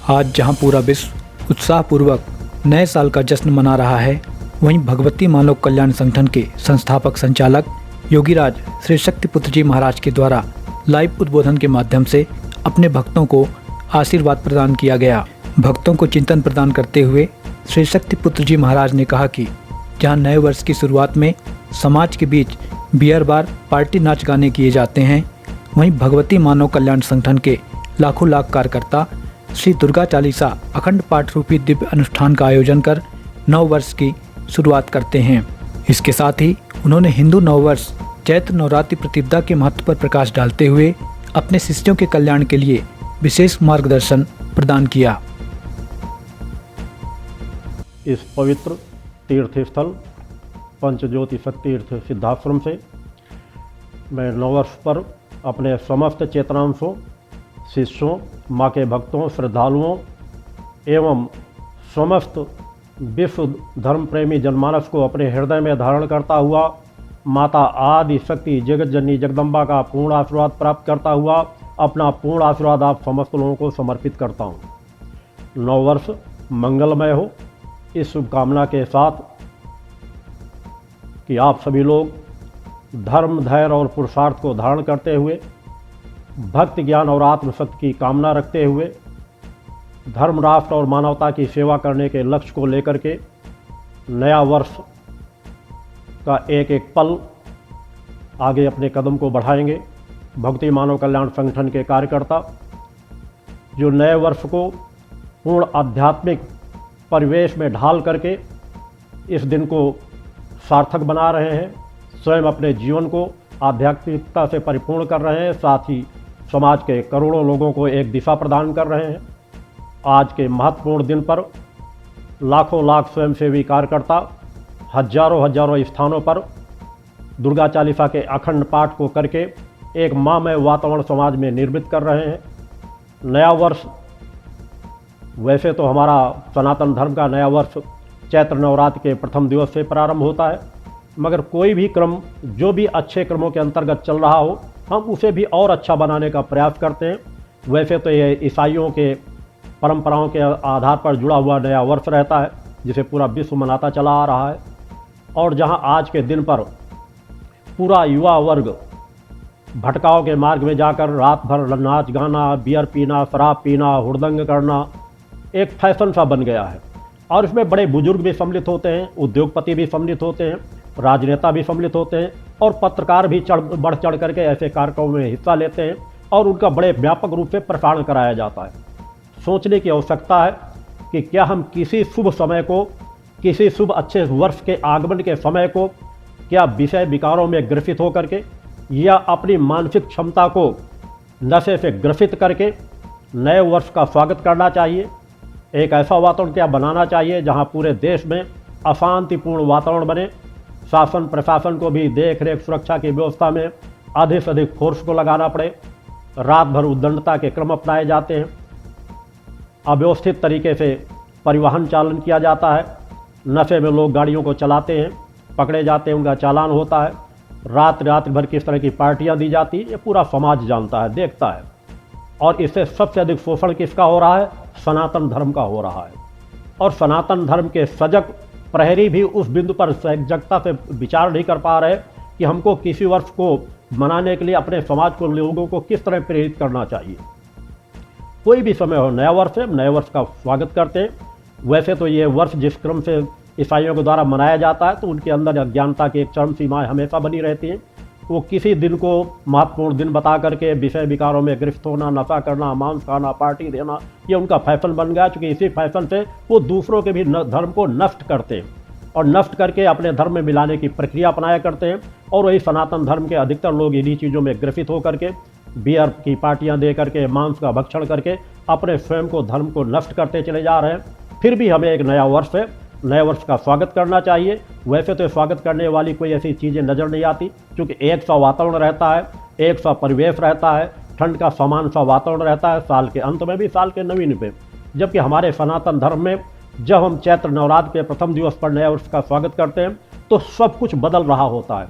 आज जहां पूरा विश्व उत्साहपूर्वक नए साल का जश्न मना रहा है, वहीं भगवती मानव कल्याण संगठन के संस्थापक संचालक योगीराज श्री शक्तिपुत्र जी महाराज के द्वारा लाइव उद्बोधन के माध्यम से अपने भक्तों को आशीर्वाद प्रदान किया गया। भक्तों को चिंतन प्रदान करते हुए श्री शक्तिपुत्र जी महाराज ने कहा कि जहां नए वर्ष की शुरुआत में समाज के बीच बियर बार पार्टी नाच गाने किए जाते हैं, वहीं भगवती मानव कल्याण संगठन के लाखों लाख कार्यकर्ता श्री दुर्गा चालीसा अखंड पाठ रूपी दिव्य अनुष्ठान का आयोजन कर नव वर्ष की शुरुआत करते हैं। इसके साथ ही उन्होंने हिंदू नववर्ष चैत्र नवरात्रि प्रतिपदा के महत्व पर प्रकाश डालते हुए अपने शिष्यों के कल्याण के लिए विशेष मार्गदर्शन प्रदान किया। इस पवित्र तीर्थ स्थल पंचज्योति शक्तितीर्थ सिद्धाश्रम से मैं नववर्ष पर अपने समस्त चेतनांशों, शिष्यों, माँ के भक्तों, श्रद्धालुओं एवं समस्त विश्व धर्म प्रेमी जनमानस को अपने हृदय में धारण करता हुआ माता आदि शक्ति जगत जननी जगदम्बा का पूर्ण आशीर्वाद प्राप्त करता हुआ अपना पूर्ण आशीर्वाद आप समस्त लोगों को समर्पित करता हूँ। नववर्ष मंगलमय हो, इस शुभकामना के साथ कि आप सभी लोग धर्म, धैर्य और पुरुषार्थ को धारण करते हुए भक्ति, ज्ञान और आत्मशक्ति की कामना रखते हुए धर्म, राष्ट्र और मानवता की सेवा करने के लक्ष्य को लेकर के नया वर्ष का एक एक पल आगे अपने कदम को बढ़ाएंगे। भक्ति मानव कल्याण संगठन के कार्यकर्ता जो नए वर्ष को पूर्ण आध्यात्मिक परिवेश में ढाल करके इस दिन को सार्थक बना रहे हैं, स्वयं अपने जीवन को आध्यात्मिकता से परिपूर्ण कर रहे हैं, साथ ही समाज के करोड़ों लोगों को एक दिशा प्रदान कर रहे हैं। आज के महत्वपूर्ण दिन पर लाखों लाख स्वयंसेवी कार्यकर्ता हजारों स्थानों पर दुर्गा चालीसा के अखंड पाठ को करके एक मामय वातावरण समाज में निर्मित कर रहे हैं। नया वर्ष वैसे तो हमारा सनातन धर्म का नया वर्ष चैत्र नवरात्र के प्रथम दिवस से प्रारंभ होता है, मगर कोई भी क्रम जो भी अच्छे क्रमों के अंतर्गत चल रहा हो, हम उसे भी और अच्छा बनाने का प्रयास करते हैं। वैसे तो ये ईसाइयों के परंपराओं के आधार पर जुड़ा हुआ नया वर्ष रहता है, जिसे पूरा विश्व मनाता चला आ रहा है। और जहां आज के दिन पर पूरा युवा वर्ग भटकाव के मार्ग में जाकर रात भर नाच गाना, बियर पीना, शराब पीना, हुड़दंग करना एक फैशन सा बन गया है। और इसमें बड़े बुजुर्ग भी सम्मिलित होते हैं, उद्योगपति भी सम्मिलित होते हैं, राजनेता भी सम्मिलित होते हैं और पत्रकार भी बढ़ चढ़ करके ऐसे कार्यक्रमों में हिस्सा लेते हैं और उनका बड़े व्यापक रूप से प्रसारण कराया जाता है। सोचने की आवश्यकता है कि क्या हम किसी शुभ समय को, किसी शुभ अच्छे वर्ष के आगमन के समय को क्या विषय विकारों में ग्रसित होकर के या अपनी मानसिक क्षमता को नशे से ग्रसित करके नए वर्ष का स्वागत करना चाहिए। एक ऐसा वातावरण क्या बनाना चाहिए जहां पूरे देश में अशांतिपूर्ण वातावरण बने, शासन प्रशासन को भी देख रेख सुरक्षा की व्यवस्था में अधिक से अधिक फोर्स को लगाना पड़े, रात भर उद्दंडता के क्रम अपनाए जाते हैं, अव्यवस्थित तरीके से परिवहन चालन किया जाता है, नशे में लोग गाड़ियों को चलाते हैं, पकड़े जाते हैं, उनका चालान होता है, रात भर किस तरह की पार्टियां दी जाती है, ये पूरा समाज जानता है, देखता है। और इससे सबसे अधिक शोषण किसका हो रहा है? सनातन धर्म का हो रहा है। और सनातन धर्म के सजग प्रहरी भी उस बिंदु पर सजगता से विचार नहीं कर पा रहे कि हमको किसी वर्ष को मनाने के लिए अपने समाज को, लोगों को किस तरह प्रेरित करना चाहिए। कोई भी समय हो, नया वर्ष है, नए वर्ष का स्वागत करते हैं। वैसे तो ये वर्ष जिस क्रम से ईसाइयों के द्वारा मनाया जाता है, तो उनके अंदर अज्ञानता की एक चरम सीमाएँ हमेशा बनी रहती हैं। वो किसी दिन को महत्वपूर्ण दिन बता करके विषय विकारों में गिरफ्त होना, नशा करना, मांस खाना, पार्टी देना, ये उनका फैशन बन गया। चूँकि इसी फैशन से वो दूसरों के भी धर्म को नष्ट करते हैं और नष्ट करके अपने धर्म में मिलाने की प्रक्रिया अपनाया करते हैं। और वही सनातन धर्म के अधिकतर लोग इन्हीं चीज़ों में ग्रसित होकर के बियर की पार्टियां दे करके, मांस का भक्षण करके अपने स्वयं को, धर्म को नष्ट करते चले जा रहे हैं। फिर भी हमें एक नया वर्ष है, नए वर्ष का स्वागत करना चाहिए। वैसे तो स्वागत करने वाली कोई ऐसी चीज़ें नज़र नहीं आती, क्योंकि एक सा वातावरण रहता है, एक सा परिवेश रहता है, ठंड का समान सा वातावरण रहता है, साल के अंत में भी, साल के नवीन पे। जबकि हमारे सनातन धर्म में जब हम चैत्र नवरात्र के प्रथम दिवस पर नए वर्ष का स्वागत करते हैं, तो सब कुछ बदल रहा होता है।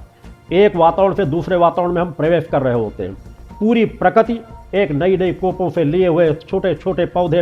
एक वातावरण से दूसरे वातावरण में हम प्रवेश कर रहे होते हैं। पूरी प्रकृति एक नई नई कोपों से लिए हुए छोटे छोटे पौधे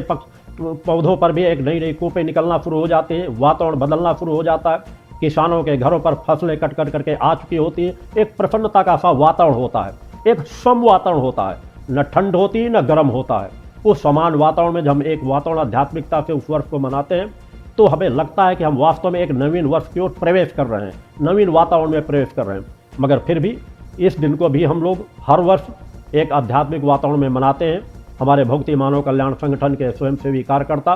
पौधों पर भी एक नई नई कोपें निकलना शुरू हो जाती हैं, वातावरण बदलना शुरू हो जाता है, किसानों के घरों पर फसलें कट कट करके आ चुकी होती हैं, एक प्रसन्नता का सा वातावरण होता है, एक सम वातावरण होता है, न ठंड होती न गर्म होता है। उस समान वातावरण में जब हम एक वातावरण आध्यात्मिकता से उस वर्ष को मनाते हैं तो हमें लगता है कि हम वास्तव में एक नवीन वर्ष की ओर प्रवेश कर रहे हैं, नवीन वातावरण में प्रवेश कर रहे हैं। मगर फिर भी इस दिन को भी हम लोग हर वर्ष एक आध्यात्मिक वातावरण में मनाते हैं। हमारे भक्ति मानव कल्याण संगठन के स्वयंसेवी कार्यकर्ता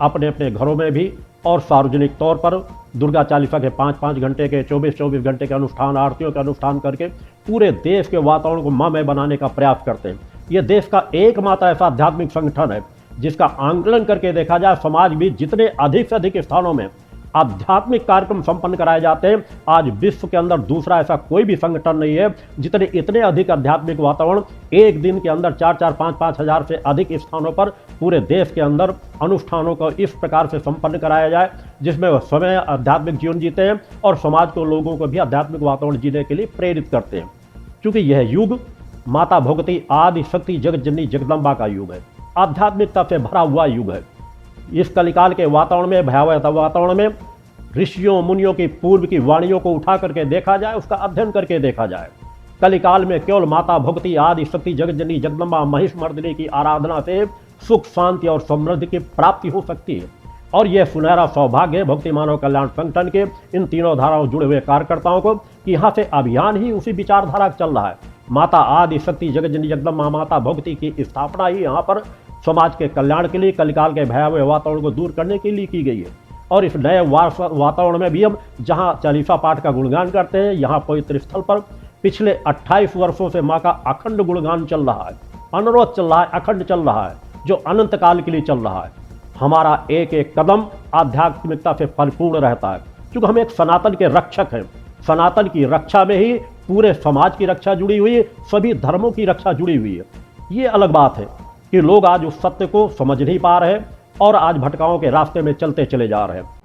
अपने अपने घरों में भी और सार्वजनिक तौर पर दुर्गा चालीसा के 5-5 घंटे के 24-24 घंटे के अनुष्ठान, आरतियों के अनुष्ठान करके पूरे देश के वातावरण को मामय बनाने का प्रयास करते हैं। ये देश का एकमात्र ऐसा आध्यात्मिक संगठन है जिसका आंकलन करके देखा जाए समाज भी जितने अधिक से अधिक स्थानों में आध्यात्मिक कार्यक्रम संपन्न कराए जाते हैं, आज विश्व के अंदर दूसरा ऐसा कोई भी संगठन नहीं है जितने इतने अधिक आध्यात्मिक वातावरण एक दिन के अंदर 4-4, 5-5 हजार से अधिक स्थानों पर पूरे देश के अंदर अनुष्ठानों को इस प्रकार से संपन्न कराया जाए जिसमें वह स्वयं आध्यात्मिक जीवन जीते हैं और समाज को, लोगों को भी आध्यात्मिक वातावरण जीने के लिए प्रेरित करते हैं। क्योंकि यह युग माता भगवती आदि शक्ति जगत जननी जगदम्बा का युग है, आध्यात्मिकता से भरा हुआ युग है। इस कलिकाल के वातावरण में, भयावह वातावरण में ऋषियों मुनियों की पूर्व की वाणियों को उठा करके देखा जाए, उसका अध्ययन करके देखा जाए। कलिकाल में केवल माता भगवती आदि शक्ति जगत जननी जगदम्बा महिष मर्दिनी की आराधना से सुख, शांति और समृद्धि की प्राप्ति हो सकती है। और यह सुनहरा सौभाग्य भक्ति मानव कल्याण संगठन के इन तीनों धाराओं जुड़े हुए कार्यकर्ताओं को कि यहाँ से अभियान ही उसी विचारधारा चल रहा है। माता आदि शक्ति जगत जननी जगदम्बा माता भगवती की स्थापना ही यहाँ पर समाज के कल्याण के लिए, कलिकाल के भयावह वातावरण को दूर करने के लिए की गई है। और इस नए वातावरण में भी हम जहाँ चालीसा पाठ का गुणगान करते हैं, यहाँ पवित्र स्थल पर पिछले 28 वर्षों से माँ का अखंड गुणगान चल रहा है, अनुरोध चल रहा है, अखंड चल रहा है, जो अनंत काल के लिए चल रहा है। हमारा एक एक कदम आध्यात्मिकता से परिपूर्ण रहता है क्योंकि हम एक सनातन के रक्षक हैं। सनातन की रक्षा में ही पूरे समाज की रक्षा जुड़ी हुई है, सभी धर्मों की रक्षा जुड़ी हुई है। ये अलग बात है कि लोग आज उस सत्य को समझ नहीं पा रहे और आज भटकाओं के रास्ते में चलते चले जा रहे हैं।